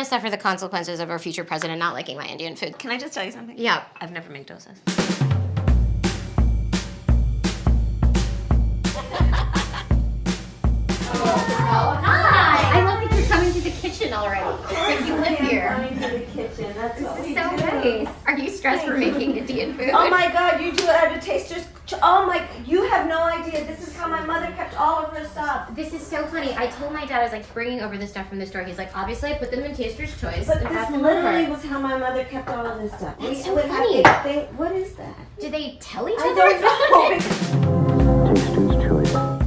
suffer the consequences of our future president not liking my Indian food. Can I just tell you something? Yeah. I've never made dosas. Oh, hi! I love that you're coming to the kitchen already. Like you live here. Coming to the kitchen. That's what we So do. nice. Are you stressed for making Indian food? Oh my God! You do have a taster's. Oh my! You have no idea. This is how my mother kept all of her stuff. This is so funny. I told my dad I was like bringing over the stuff from the store. He's like, obviously I put them in Taster's Choice. But and this brought them literally over. was how my mother kept all of this stuff. That's We so would have funny. to think, what is that? Do they tell each I other? don't know. Taster's Choice.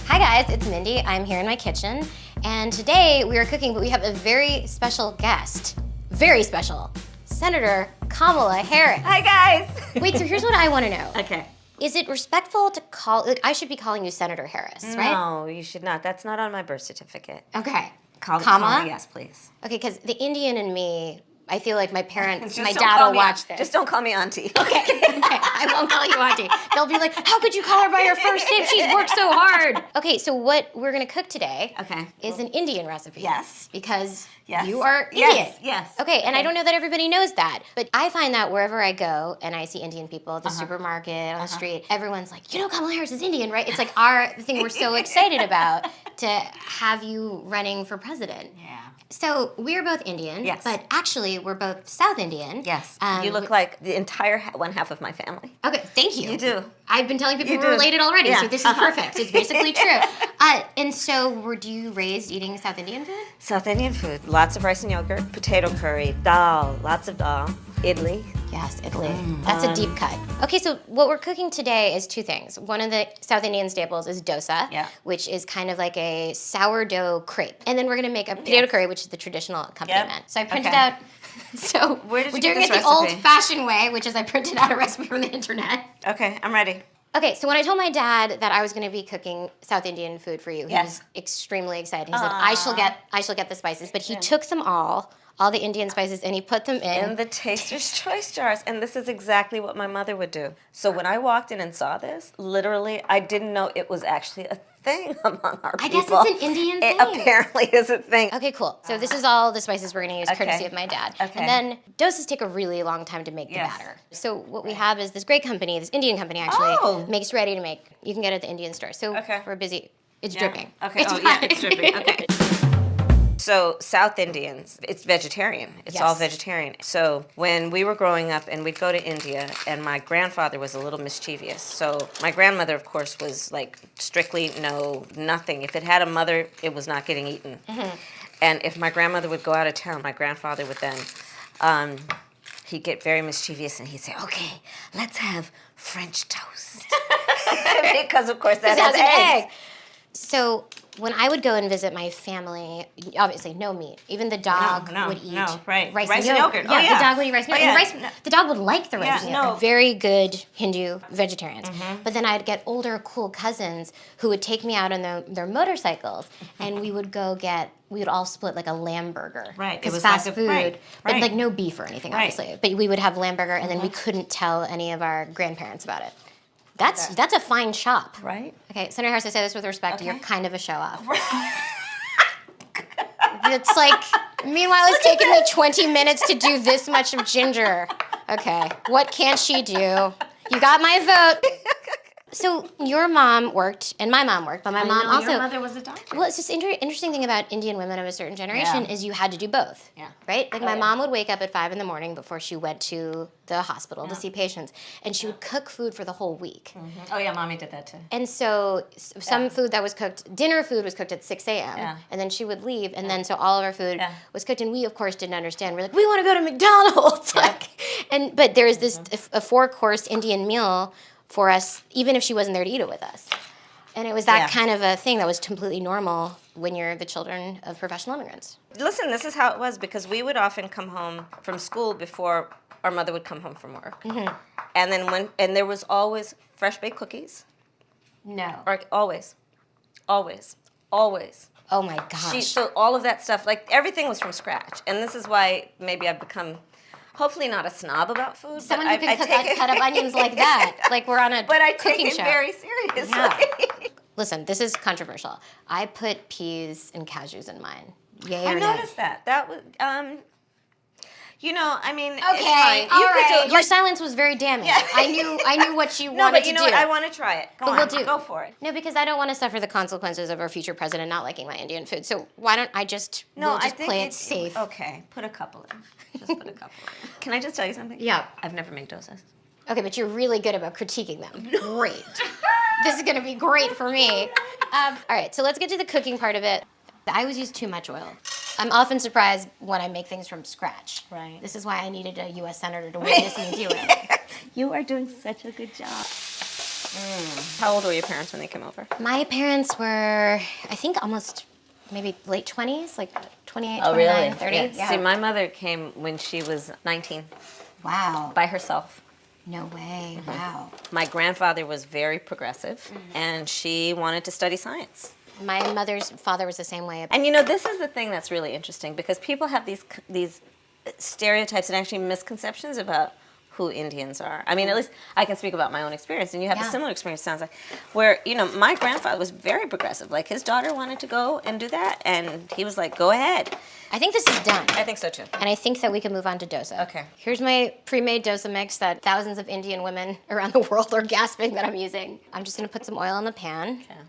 Hi guys, it's Mindy. I'm here in my kitchen, and today we are cooking, but we have a very special guest. Very special. Senator Kamala Harris. Hi, guys. Wait, so here's what I want to know. Okay. Is it respectful to call, like I should be calling you Senator Harris, right? No, you should not. That's not on my birth certificate. Okay. Kamla? Kamala? Yes, please. Okay, because the Indian in me, I feel like my parents, Just my don't dad call will me watch au- this. Just don't call me auntie. Okay, I won't call you auntie. They'll be like, how could you call her by her first name? She's worked so hard. Okay, so what we're gonna cook today Okay. is an Indian recipe. Yes. Because Yes. you are Indian. Yes, yes. Okay, and I don't know that everybody knows that, but I find that wherever I go and I see Indian people at the supermarket, on the street, everyone's like, you know Kamala Harris is Indian, right? It's like the thing we're so excited about to have you running for president. Yeah. So we're both Indian, Yes. but actually we're both South Indian. Yes. Um, You look like the entire one half of my family. Okay, thank you. You do. I've been telling people You we're do. related already, Yeah. so this is perfect. It's basically true. And so, were you raised eating South Indian food? South Indian food. Lots of rice and yogurt, potato curry, dal, lots of dal, idli. Yes, Italy. That's a deep cut. Okay, so what we're cooking today is two things. One of the South Indian staples is dosa, Yeah. which is kind of like a sourdough crepe. And then we're gonna make a potato curry, which is the traditional accompaniment. So I printed Okay. out. So Where did we're you get doing it this the recipe? old-fashioned way, which is I printed out a recipe from the internet. Okay, I'm ready. Okay, so when I told my dad that I was going to be cooking South Indian food for you, he Yes. was extremely excited. He said, "I shall get the spices." But he took them all the Indian spices, and he put them In the Taster's Choice jars, and this is exactly what my mother would do. So when I walked in and saw this, literally, I didn't know it was actually a thing among our I people. guess it's an Indian It thing. apparently is a thing. Okay, cool. So this is all the spices we're going to use, Okay. courtesy of my dad. Okay. And then dosas take a really long time to make Yes. the batter. So what we have is this great company, this Indian company actually, Oh. makes ready to make. You can get it at the Indian store. So Okay. we're busy. It's Yeah. dripping. Okay. It's Oh, yeah, fine. it's dripping. Okay. So South Indians, it's vegetarian. It's all Yes. vegetarian. So when we were growing up and we'd go to India, and my grandfather was a little mischievous. So my grandmother, of course, was like strictly no, nothing. If it had a mother, it was not getting eaten. And if my grandmother would go out of town, my grandfather would then, he'd get very mischievous and he'd say, "Okay, let's have French toast." Because of course that It has has an eggs. egg. So when I would go and visit my family, obviously no meat. Even the dog No, would eat right. rice, Rice and and yogurt. yogurt. Oh, Yeah, yeah. the dog would eat rice and Oh, yogurt. yeah. And the dog would like the rice Yeah, and yogurt. no. Very good Hindu vegetarians. But then I'd get older, cool cousins who would take me out on their motorcycles, and we would all split like a lamb burger. Right, it Because was fast like a- food, right, but right. like no beef or anything, Right. obviously. But we would have lamb burger, and then we couldn't tell any of our grandparents about it. That's a fine shop. Right? Okay, Senator Harris, I say this with respect. Okay. You're kind of a show-off. It's like, meanwhile, it's taken me 20 minutes to do this much of ginger. Okay, what can't she do? You got my vote. So your mom worked, and my mom worked, but my mom also... Your mother was a doctor. Well, it's just interesting thing about Indian women of a certain generation Yeah. is you had to do both. Yeah. Right? Like Oh, my yeah. mom would wake up at 5 in the morning before she went to the hospital to see patients, and she would cook food for the whole week. Oh yeah, mommy did that too. And so some food that was cooked, dinner food was cooked at 6 a.m. Yeah. And then she would leave, and then so all of our food Yeah. was cooked, and we of course didn't understand. We're like, we want to go to McDonald's. But there is this a 4-course Indian meal for us, even if she wasn't there to eat it with us. And it was that Yeah. kind of a thing that was completely normal when you're the children of professional immigrants. Listen, this is how it was because we would often come home from school before our mother would come home from work. And then and there was always fresh baked cookies. No. Or always. Always. Always. Oh my gosh. So all of that stuff, like everything was from scratch. And this is why maybe I've become hopefully not a snob about food. Someone but who I can take cut up onions like that. Like we're on a But I take cooking it show. very seriously. Yeah. Listen, this is controversial. I put peas and cashews in mine. Yay I or nay? noticed that. That was, I mean, it's Okay, fine. all You could right. do, Your silence was very damning. Yeah. I knew what you no, wanted but to you know do. what? I want to try it. Go But on, we'll do. go for it. No, because I don't want to suffer the consequences of our future president not liking my Indian food. So why don't I just No, we'll just I think play it it's safe? Okay, put a couple in. Just put a couple in. Can I just tell you something? Yeah. I've never made dosas. Okay, but you're really good about critiquing them. Great. This is gonna be great for me. All right, so let's get to the cooking part of it. I always use too much oil. I'm often surprised when I make things from scratch. Right. This is why I needed a U.S. senator to witness me do it. You are doing such a good job. How old were your parents when they came over? My parents were, I think, almost maybe late 20s, like 28, 29, 30. Yeah. See, my mother came when she was 19 Wow. by herself. No way. Wow. My grandfather was very progressive, and she wanted to study science. My mother's father was the same way. And this is the thing that's really interesting because people have these stereotypes and actually misconceptions about who Indians are. I mean, at least I can speak about my own experience, and you have a Yeah. similar experience, sounds like, where, my grandfather was very progressive. Like, his daughter wanted to go and do that, and he was like, go ahead. I think this is done. I think so, too. And I think that we can move on to dosa. Okay. Here's my pre-made dosa mix that thousands of Indian women around the world are gasping that I'm using. I'm just gonna put some oil in the pan. Okay.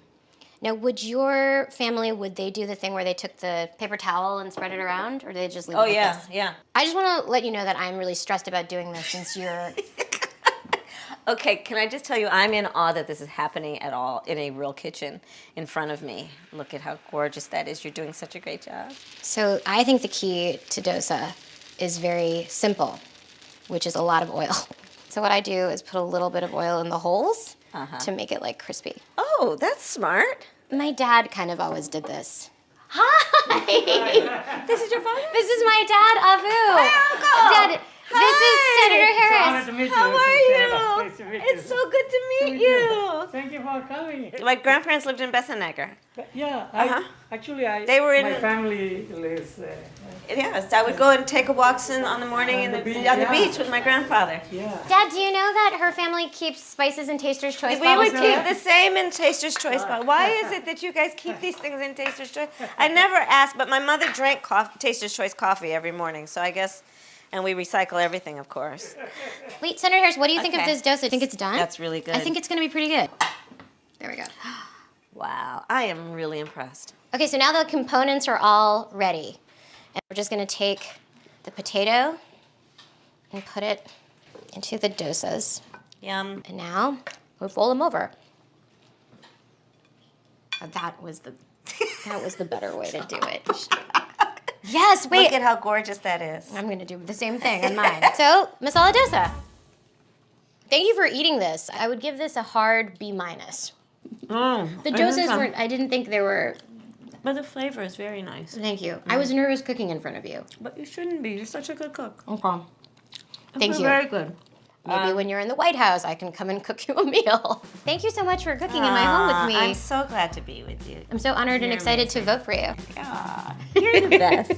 Now, would your family, would they do the thing where they took the paper towel and spread it around, or did they just leave it Oh, like yeah, this? yeah. I just want to let you know that I'm really stressed about doing this since you're... Okay, can I just tell you, I'm in awe that this is happening at all in a real kitchen in front of me. Look at how gorgeous that is. You're doing such a great job. So I think the key to dosa is very simple, which is a lot of oil. So what I do is put a little bit of oil in the holes to make it like crispy. Oh, that's smart. My dad kind of always did this. Hi! This is your father? This is my dad, Avu. Hi, Uncle. Dad, this is Senator It's an honor Harris. to meet you. How This are is Canada. you? Nice to meet It's you. so good to meet you. Thank you for coming. My grandparents lived in Bessenecker. Yeah, actually, They were in- my family lives. Yes, I would go and take walks on the morning On the beach, on the yeah. beach with my grandfather. Yeah. Dad, do you know that her family keeps spices in Taster's Choice We bottles would too? keep the same in Taster's Choice. But why is it that you guys keep these things in Taster's Choice? I never asked, but my mother drank Taster's Choice coffee every morning, so I guess, and we recycle everything, of course. Wait, Senator Harris, what do you think of Okay. this dosa? Think it's done? That's really good. I think it's gonna be pretty good. There we go. Wow, I am really impressed. Okay, so now the components are all ready. And we're just gonna take the potato and put it into the dosas. Yum. And now we'll fold them over. That was the better way to do it. Yes, wait. Look at how gorgeous that is. I'm gonna do the same thing on mine. So, masala dosa. Thank you for eating this. I would give this a hard B minus. The dosas weren't, I didn't think they were, But the flavor is very nice. thank you. I was nervous cooking in front of you. But you shouldn't be. You're such a good cook. Okay. Thank you. Very good. Maybe when you're in the White House, I can come and cook you a meal. Thank you so much for cooking in my home with me. I'm so glad to be with you. I'm so honored and excited to vote for you. You're the best.